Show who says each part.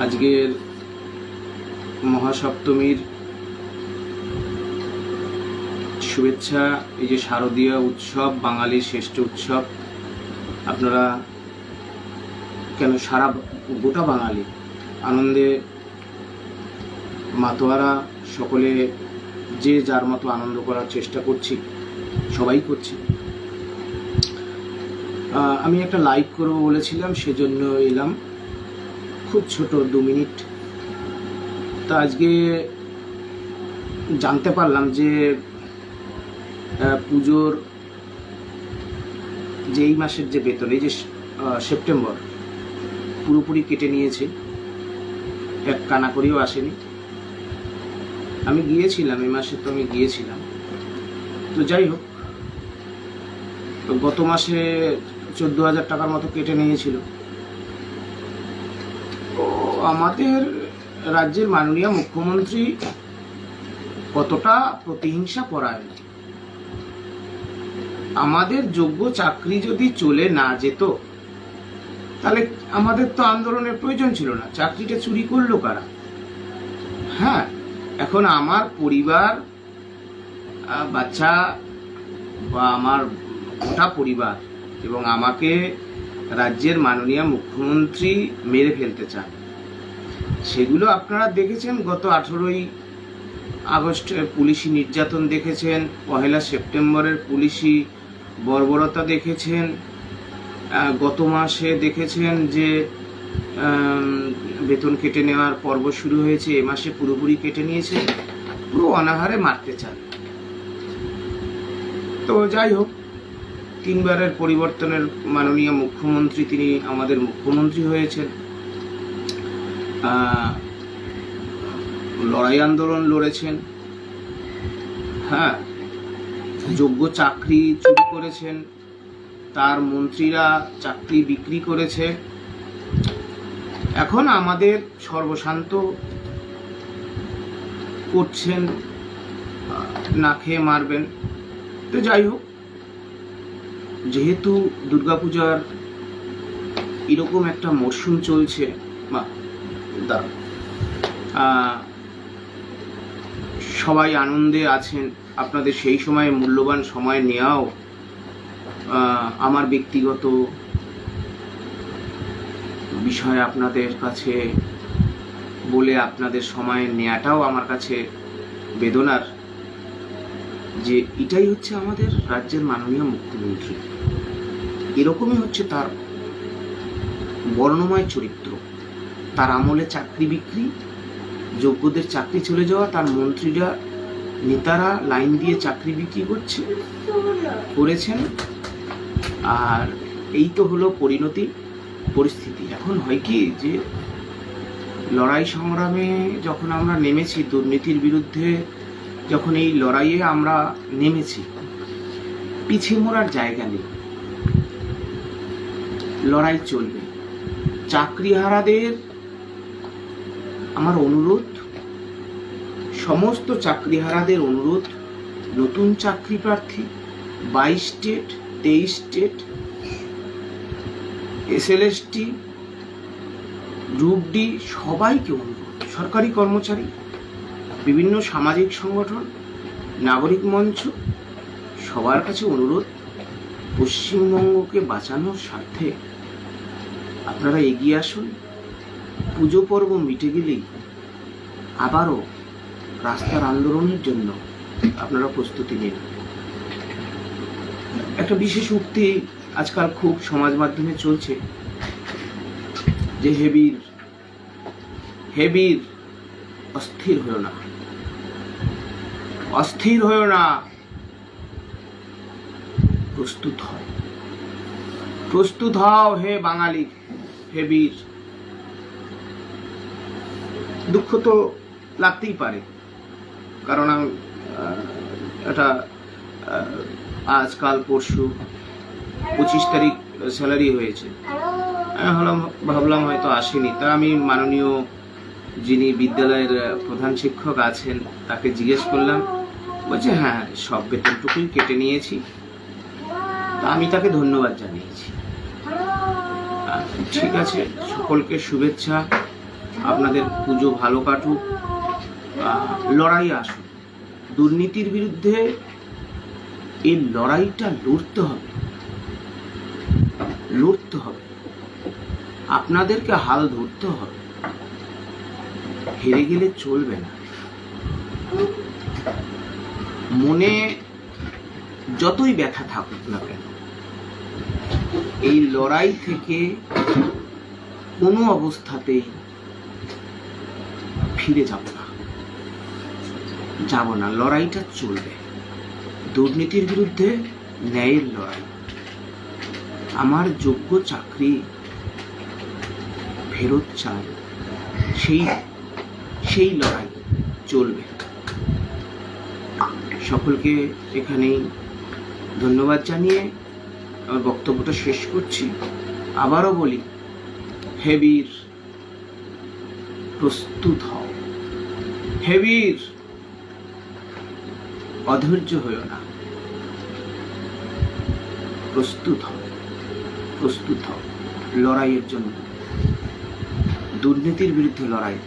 Speaker 1: আজকের মহাসপ্তমীর শুভেচ্ছা। এই যে শারদীয় উৎসব, বাঙালির শ্রেষ্ঠ উৎসব, আপনারা কেন সারা গোটা বাঙালি আনন্দে মাতোয়ারা, সকলে যে যার মতো আনন্দ করার চেষ্টা করছি, সবাই করছি। আমি একটা লাইভ করবো বলেছিলাম, সেজন্য এলাম, খুব ছোট 2 মিনিট। তা আজকে জানতে পারলাম যে পুজোর যে এই মাসের যে বেতন, এই যে সেপ্টেম্বর পুরোপুরি কেটে নিয়েছে, এক কানা করেও আসেনি। আমি গিয়েছিলাম এই মাসে, তো আমি গিয়েছিলাম। তো যাই হোক, গত মাসে 14,000 টাকার মতো কেটে নিয়েছিল। আমাদের রাজ্যের মাননীয় মুখ্যমন্ত্রী কতটা প্রতিহিংসা পরায়ণ। আমাদের যোগ্য চাকরি যদি চলে না যেত, তাহলে আমাদের তো আন্দোলনের প্রয়োজন ছিল না। চাকরিটা চুরি করলো কারা? হ্যাঁ, এখন আমার পরিবার, বাচ্চা বা আমার গোটা পরিবার এবং আমাকে রাজ্যের মাননীয় মুখ্যমন্ত্রী মেরে ফেলতে চান। সেগুলো আপনারা দেখেছেন। গত 18ই আগস্টে পুলিশি নির্যাতন দেখেছেন, 1 সেপ্টেম্বরের পুলিশি বর্বরতা দেখেছেন, গত মাসে দেখেছেন যে বেতন কেটে নেওয়ার পর্ব শুরু হয়েছে, এ মাসে পুরোপুরি কেটে নিয়েছে, পুরো অনাহারে মারতে চান। তো যাই হোক, 3 বারের পরিবর্তনের মাননীয় মুখ্যমন্ত্রী, তিনি আমাদের মুখ্যমন্ত্রী হয়েছেন। লড়াই আন্দোলন লড়েছেন, হ্যাঁ, যোগ্য চাকরি চুরি করেছেন, তার মন্ত্রীরা চাকরি বিক্রি করেছে। এখন আমাদের সর্বশান্ত করছেন, না খেয়ে মারবেন। তো যাই হোক, যেহেতু দুর্গাপূজার এরকম একটা মরশুম চলছে, সবাই আনন্দে আছেন, আপনাদের সেই সময় মূল্যবান সময় নেওয়াও আমার ব্যক্তিগত বিষয়, আপনাদের কাছে বলে আপনাদের সময় নেওয়াটাও আমার কাছে বেদনার। যে এটাই হচ্ছে আমাদের রাজ্যের মাননীয় মুখ্যমন্ত্রী, এরকমই হচ্ছে তার বর্ণময় চরিত্র। তার আমলে চাকরি বিক্রি, যোগ্যদের চাকরি চলে যাওয়া, তার মন্ত্রীরা, নেতারা লাইন দিয়ে চাকরি বিক্রি করেছেন। আর এই তো হলো পরিস্থিতি। এখন হয় কি, যে লড়াই সংগ্রামে যখন আমরা নেমেছি, দুর্নীতির বিরুদ্ধে যখন এই লড়াইয়ে আমরা নেমেছি, পিছিয়ে মরার জায়গা নেই, লড়াই চলবে। চাকরিহারাদের আমার অনুরোধ, সমস্ত চাকরিহারাদের অনুরোধ, নতুন চাকরি প্রার্থী 22 state, 23 state, SLST, group D, সবাইকে অনুরোধ, সরকারি কর্মচারী, বিভিন্ন সামাজিক সংগঠন, নাগরিক মঞ্চ, সবার কাছে অনুরোধ, পশ্চিমবঙ্গকে বাঁচানোর স্বার্থে আপনারা এগিয়ে আসুন। পুজো পর্ব মিটে গেলেই আবারও রাস্তার আন্দোলনের জন্য আপনারা প্রস্তুতি নিন। একটা বিশেষ উক্তি আজকাল খুব সমাজ মাধ্যমে চলছে, যে হেবির অস্থির হয়েও না, প্রস্তুত হও হে বাঙালি, হেবির। দুঃখ তো লাগতেই পারে, কারণ এটা আজকাল পরশু 25 তারিখ স্যালারি হয়েছে। ভাবলাম হয়তো আসেনি। তা আমি মাননীয় যিনি বিদ্যালয়ের প্রধান শিক্ষক আছেন, তাকে জিজ্ঞেস করলাম, বলছে হ্যাঁ, সব বেতনটুকুই কেটে নিয়েছি। তা আমি তাকে ধন্যবাদ জানিয়েছি। ঠিক আছে, সকলকে শুভেচ্ছা, আপনাদের পুজো ভালো কাটুক, লড়াই আসুক, দুর্নীতির বিরুদ্ধে এই লড়াইটা লড়তে হবে, লড়তে হবে, আপনাদেরকে হাল ধরতে হবে, হেরে গেলে চলবে না। মনে যতই ব্যথা থাকুক না কেন, এই লড়াই থেকে কোনো অবস্থাতেই ফিরে যাব না, লড়াইটা চলবে। দুর্নীতির বিরুদ্ধে ন্যায়ের লড়াই, আমার যোগ্য চাকরি ফেরত চাই, সেই লড়াই চলবে। সকলকে এখানেই ধন্যবাদ জানিয়ে আমার বক্তব্যটা শেষ করছি। আবারও বলি, হে বীর প্রস্তুত হও, হে বীর অধৈর্য হইও না, প্রস্তুত হও লড়াইয়ের জন্য, দুর্নীতির বিরুদ্ধে লড়াই।